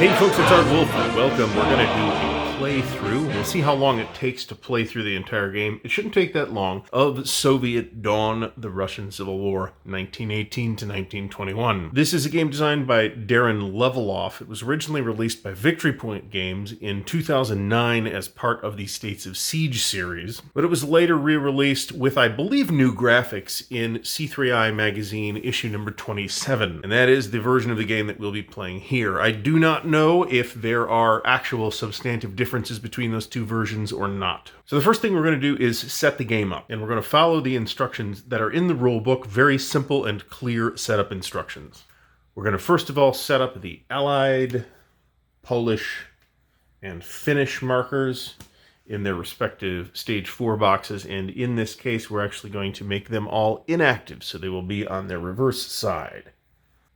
Hey folks, it's Ardwulf. Welcome. We're going to do a playthrough. We'll see how long it takes to play through the entire game. It shouldn't take that long. Of Soviet Dawn, the Russian Civil War, 1918 to 1921. This is a game designed by Darin Leviloff. It was originally released by Victory Point Games in 2009 as part of the States of Siege series, but it was later re-released with, I believe, new graphics in C3i Magazine issue number 27. And that is the version of the game that we'll be playing here. I do not know if there are actual substantive differences between those two versions or not. So the first thing we're going to do is set the game up, and we're going to follow the instructions that are in the rulebook, very simple and clear setup instructions. We're going to first of all set up the Allied, Polish, and Finnish markers in their respective stage 4 boxes, and in this case we're actually going to make them all inactive, so they will be on their reverse side.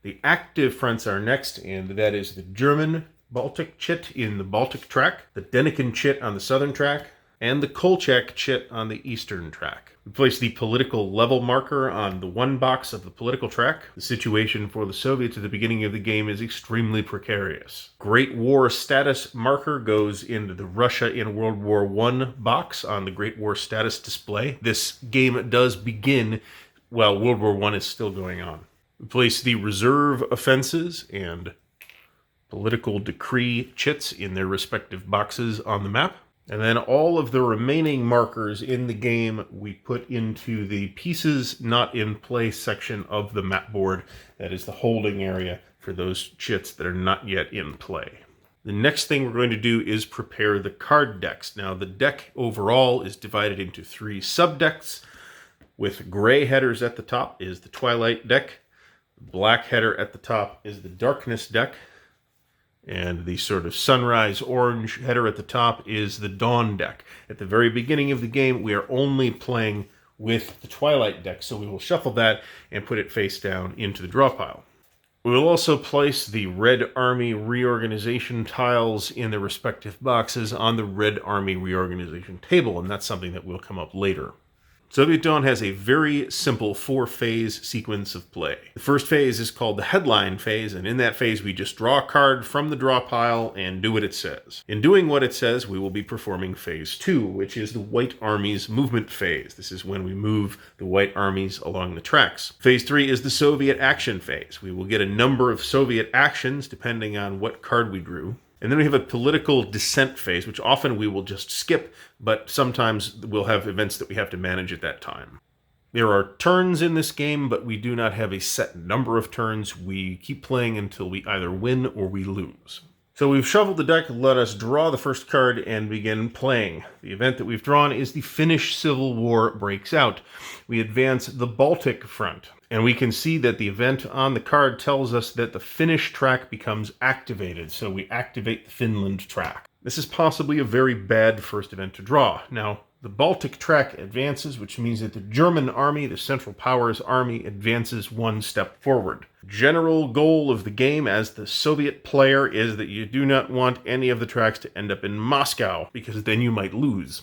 The active fronts are next, and that is the German Baltic chit in the Baltic track, the Denikin chit on the southern track, and the Kolchak chit on the eastern track. We place the political level marker on the one box of the political track. The situation for the Soviets at the beginning of the game is extremely precarious. Great War status marker goes into the Russia in World War I box on the Great War status display. This game does begin while World War I is still going on. We place the reserve offenses and political decree chits in their respective boxes on the map. And then all of the remaining markers in the game we put into the pieces not in play section of the map board. That is the holding area for those chits that are not yet in play. The next thing we're going to do is prepare the card decks. Now the deck overall is divided into 3 subdecks. With gray headers at the top is the Twilight deck. Black header at the top is the Darkness deck, and the sort of sunrise orange header at the top is the Dawn deck. At the very beginning of the game, we are only playing with the Twilight deck, so we will shuffle that and put it face down into the draw pile. We will also place the Red Army Reorganization tiles in their respective boxes on the Red Army Reorganization table, and that's something that will come up later. Soviet Dawn has a very simple 4-phase sequence of play. The first phase is called the headline phase, and in that phase we just draw a card from the draw pile and do what it says. In doing what it says, we will be performing phase 2, which is the White Army's movement phase. This is when we move the White Armies along the tracks. Phase 3 is the Soviet action phase. We will get a number of Soviet actions depending on what card we drew. And then we have a political dissent phase, which often we will just skip, but sometimes we'll have events that we have to manage at that time. There are turns in this game, but we do not have a set number of turns. We keep playing until we either win or we lose. So we've shuffled the deck. Let us draw the first card and begin playing. The event that we've drawn is the Finnish Civil War breaks out. We advance the Baltic front, and we can see that the event on the card tells us that the Finnish track becomes activated, so we activate the Finland track. This is possibly a very bad first event to draw. Now, the Baltic track advances, which means that the German army, the Central Powers army, advances one step forward. General goal of the game as the Soviet player is that you do not want any of the tracks to end up in Moscow, because then you might lose.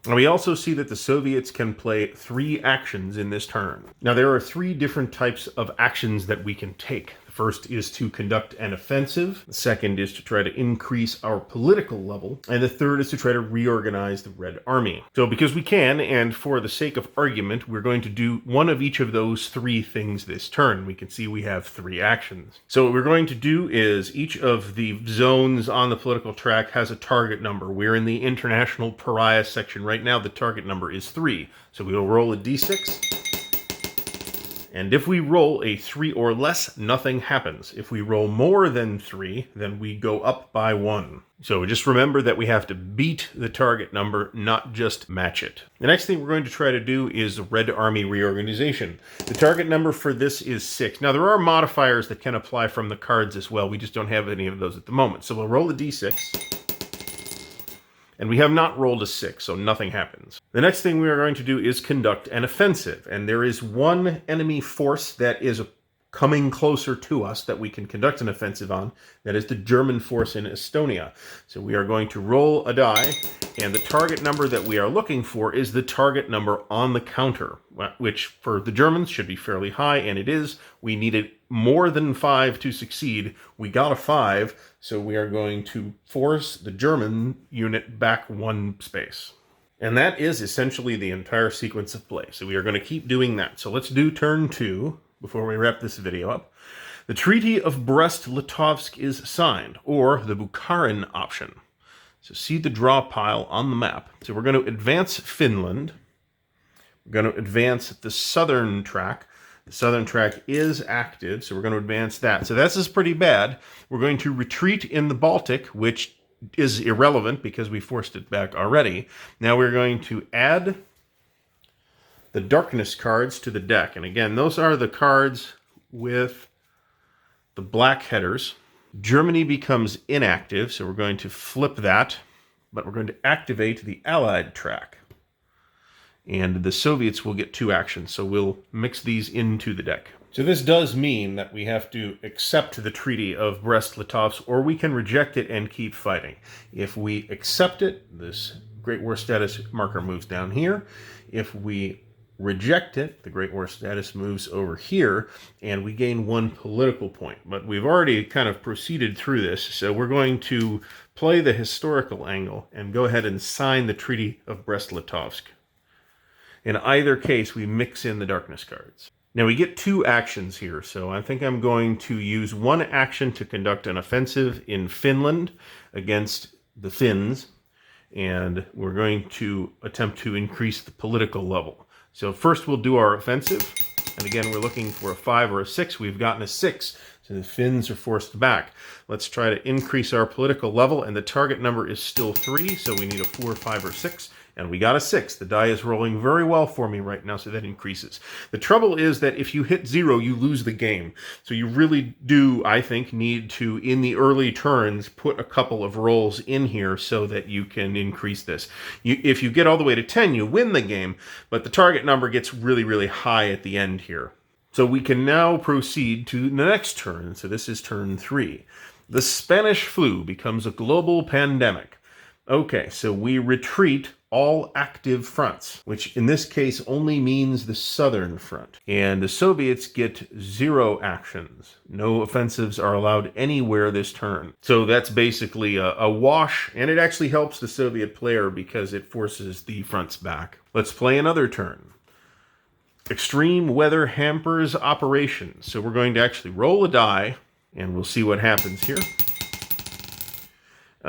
And we also see that the Soviets can play 3 actions in this turn. Now, there are 3 different types of actions that we can take. The first is to conduct an offensive. The second is to try to increase our political level. And the third is to try to reorganize the Red Army. So because we can, and for the sake of argument, we're going to do one of each of those 3 things this turn. We can see we have 3 actions. So what we're going to do is each of the zones on the political track has a target number. We're in the International Pariah section right now. The target number is 3. So we will roll a d6. And if we roll a 3 or less, nothing happens. If we roll more than 3, then we go up by 1. So just remember that we have to beat the target number, not just match it. The next thing we're going to try to do is Red Army Reorganization. The target number for this is 6. Now, there are modifiers that can apply from the cards as well. We just don't have any of those at the moment. So we'll roll a d6. And we have not rolled a 6, so nothing happens. The next thing we are going to do is conduct an offensive. And there is one enemy force that is coming closer to us that we can conduct an offensive on. That is the German force in Estonia. So we are going to roll a die, and the target number that we are looking for is the target number on the counter, which for the Germans should be fairly high, and it is. We needed more than 5 to succeed. We got a 5, so we are going to force the German unit back 1 space. And that is essentially the entire sequence of play. So we are going to keep doing that. So let's do turn 2 before we wrap this video up. The Treaty of Brest-Litovsk is signed, or the Bukharin option. So see the draw pile on the map. So we're going to advance Finland. We're going to advance the southern track. The southern track is active, so we're going to advance that. So this is pretty bad. We're going to retreat in the Baltic, which is irrelevant because we forced it back already. Now we're going to add the darkness cards to the deck. And again, those are the cards with the black headers. Germany becomes inactive, so we're going to flip that, but we're going to activate the Allied track. And the Soviets will get 2 actions, so we'll mix these into the deck. So this does mean that we have to accept the Treaty of Brest-Litovsk, or we can reject it and keep fighting. If we accept it, this Great War status marker moves down here. If we reject it, the Great War status moves over here, and we gain 1 political point. But we've already kind of proceeded through this, so we're going to play the historical angle and go ahead and sign the Treaty of Brest-Litovsk. In either case, we mix in the darkness cards. Now we get 2 actions here, so I think I'm going to use 1 action to conduct an offensive in Finland against the Finns, and we're going to attempt to increase the political level. So first we'll do our offensive, and again we're looking for a 5 or a 6. We've gotten a 6, so the Finns are forced back. Let's try to increase our political level, and the target number is still 3, so we need a 4, 5, or 6. And we got a 6. The die is rolling very well for me right now, so that increases. The trouble is that if you hit 0, you lose the game. So you really do, I think, need to, in the early turns, put a couple of rolls in here so that you can increase this. If you get all the way to 10, you win the game, but the target number gets really, really high at the end here. So we can now proceed to the next turn. So this is turn 3. The Spanish flu becomes a global pandemic. Okay, so we retreat all active fronts, which in this case only means the southern front. And the Soviets get 0 actions. No offensives are allowed anywhere this turn. So that's basically a wash, and it actually helps the Soviet player because it forces the fronts back. Let's play another turn. Extreme weather hampers operations. So we're going to actually roll a die, and we'll see what happens here.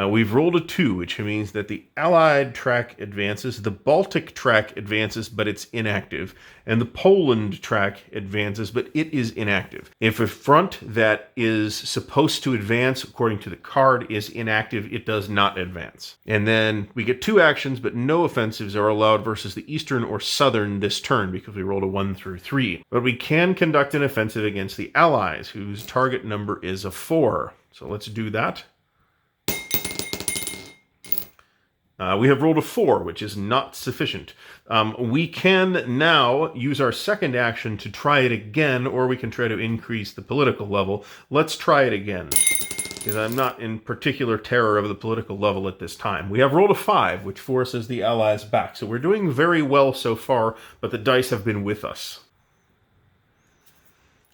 We've rolled a 2, which means that the Allied track advances, the Baltic track advances, but it's inactive, and the Poland track advances, but it is inactive. If a front that is supposed to advance, according to the card, is inactive, it does not advance. And then we get 2 actions, but no offensives are allowed versus the Eastern or Southern this turn, because we rolled a 1 through 3. But we can conduct an offensive against the Allies, whose target number is a 4. So let's do that. We have rolled a 4, which is not sufficient. We can now use our second action to try it again, or we can try to increase the political level. Let's try it again, because I'm not in particular terror of the political level at this time. We have rolled a 5, which forces the Allies back. So we're doing very well so far, but the dice have been with us.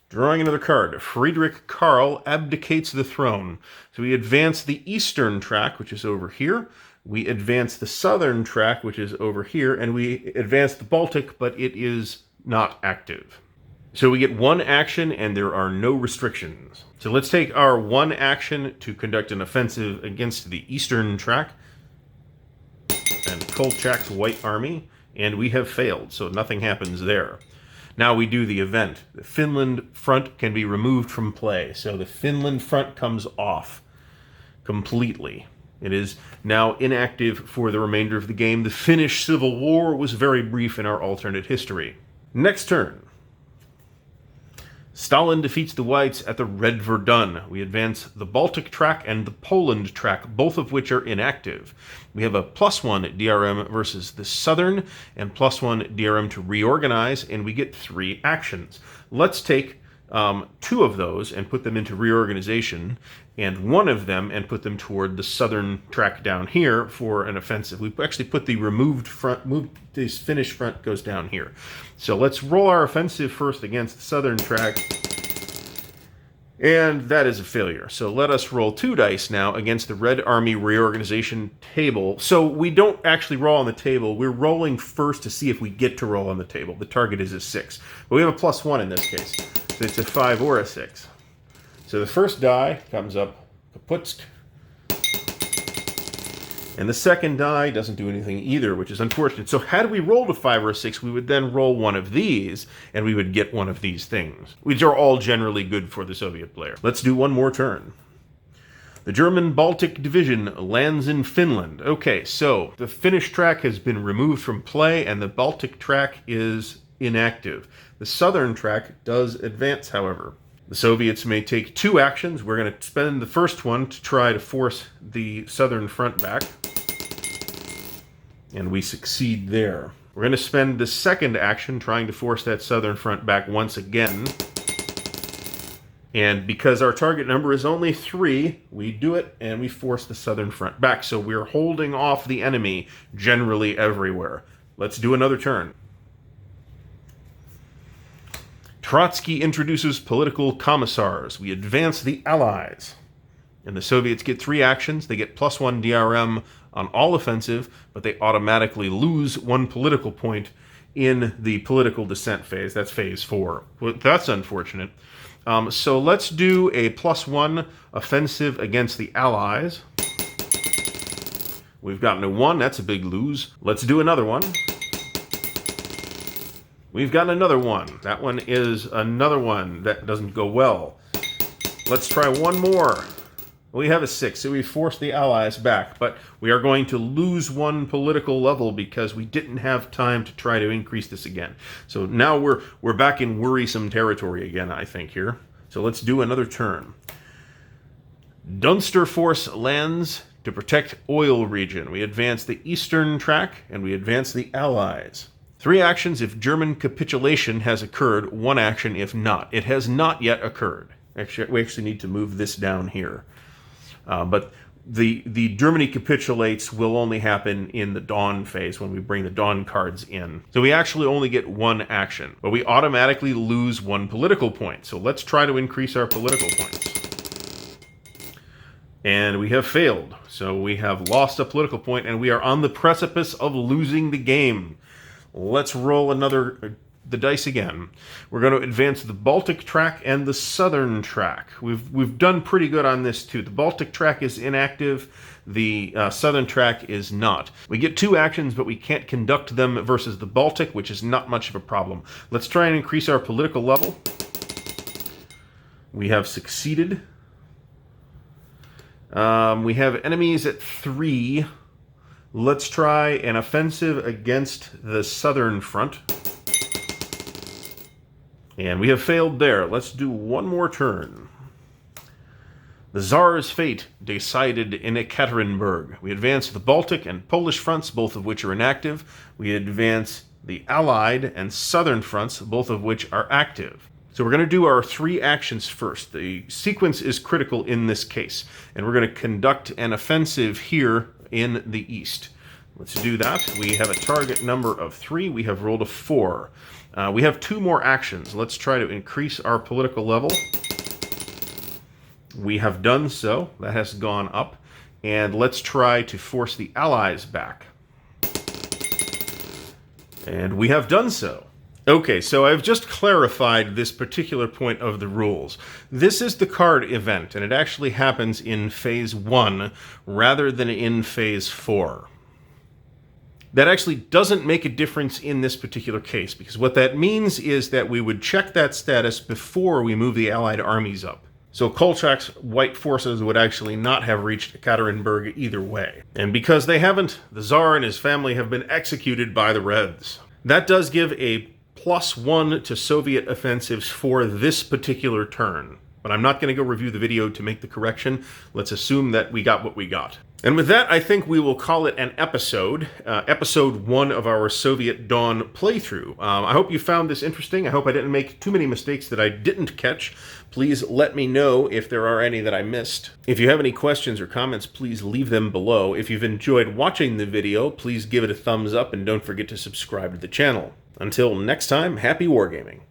Drawing another card, Friedrich Karl abdicates the throne. So we advance the eastern track, which is over here. We advance the southern track, which is over here, and we advance the Baltic, but it is not active. So we get 1 action, and there are no restrictions. So let's take our 1 action to conduct an offensive against the eastern track, and Kolchak's White Army, and we have failed, so nothing happens there. Now we do the event. The Finland front can be removed from play, so the Finland front comes off completely. It is now inactive for the remainder of the game. The Finnish Civil War was very brief in our alternate history. Next turn. Stalin defeats the Whites at the Red Verdun. We advance the Baltic track and the Poland track, both of which are inactive. We have a +1 DRM versus the Southern, and +1 DRM to reorganize, and we get 3 actions. Let's take two of those and put them into reorganization, and one of them and put them toward the southern track down here for an offensive. We actually put the removed front, this finished front goes down here. So let's roll our offensive first against the southern track. And that is a failure. So let us roll 2 dice now against the Red Army Reorganization table. So we don't actually roll on the table. We're rolling first to see if we get to roll on the table. The target is a 6. But we have a +1 in this case. So it's a 5 or a 6. So the first die comes up kaputsk. And the second die doesn't do anything either, which is unfortunate. So had we rolled a 5 or a 6, we would then roll one of these, and we would get one of these things, which are all generally good for the Soviet player. Let's do one more turn. The German Baltic Division lands in Finland. Okay, so the Finnish track has been removed from play, and the Baltic track is inactive. The southern track does advance, however. The Soviets may take 2 actions. We're going to spend the first one to try to force the southern front back. And we succeed there. We're going to spend the second action trying to force that southern front back once again. And because our target number is only 3, we do it and we force the southern front back. So we're holding off the enemy generally everywhere. Let's do another turn. Trotsky introduces political commissars. We advance the Allies. And the Soviets get 3 actions. They get +1 DRM on all offensive, but they automatically lose 1 political point in the political dissent phase. That's phase 4. Well, that's unfortunate. So let's do a +1 offensive against the Allies. We've gotten a 1. That's a big lose. Let's do another one. We've got another 1. That one is another one that doesn't go well. Let's try one more. We have a 6, so we forced the Allies back, but we are going to lose 1 political level because we didn't have time to try to increase this again. So now we're back in worrisome territory again, I think, here. So let's do another turn. Dunster Force lands to protect oil region. We advance the eastern track, and we advance the Allies. 3 actions if German capitulation has occurred, 1 action if not. It has not yet occurred. Actually, we actually need to move this down here. But the Germany capitulates will only happen in the Dawn phase when we bring the Dawn cards in. So we actually only get 1 action, but we automatically lose 1 political point. So let's try to increase our political points. And we have failed. So we have lost a political point, and we are on the precipice of losing the game. Let's roll the dice again. We're going to advance the Baltic track and the southern track. We've done pretty good on this too. The Baltic track is inactive. The southern track is not. We get 2 actions, but we can't conduct them versus the Baltic, which is not much of a problem. Let's try and increase our political level. We have succeeded. We have enemies at 3. Let's try an offensive against the southern front. And we have failed there. Let's do one more turn. The Tsar's fate decided in Ekaterinburg. We advance the Baltic and Polish fronts, both of which are inactive. We advance the Allied and Southern fronts, both of which are active. So we're going to do our 3 actions first. The sequence is critical in this case. And we're going to conduct an offensive here in the east. Let's do that. We have a target number of 3. We have rolled a 4. We have 2 more actions. Let's try to increase our political level. We have done so. That has gone up. And let's try to force the Allies back. And we have done so. Okay, so I've just clarified this particular point of the rules. This is the card event, and it actually happens in Phase 1 rather than in Phase 4. That actually doesn't make a difference in this particular case, because what that means is that we would check that status before we move the Allied armies up. So Kolchak's white forces would actually not have reached Ekaterinburg either way. And because they haven't, the Tsar and his family have been executed by the Reds. That does give a +1 to Soviet offensives for this particular turn. But I'm not going to go review the video to make the correction. Let's assume that we got what we got. And with that, I think we will call it an episode. Episode 1 of our Soviet Dawn playthrough. I hope you found this interesting. I hope I didn't make too many mistakes that I didn't catch. Please let me know if there are any that I missed. If you have any questions or comments, please leave them below. If you've enjoyed watching the video, please give it a thumbs up and don't forget to subscribe to the channel. Until next time, happy wargaming.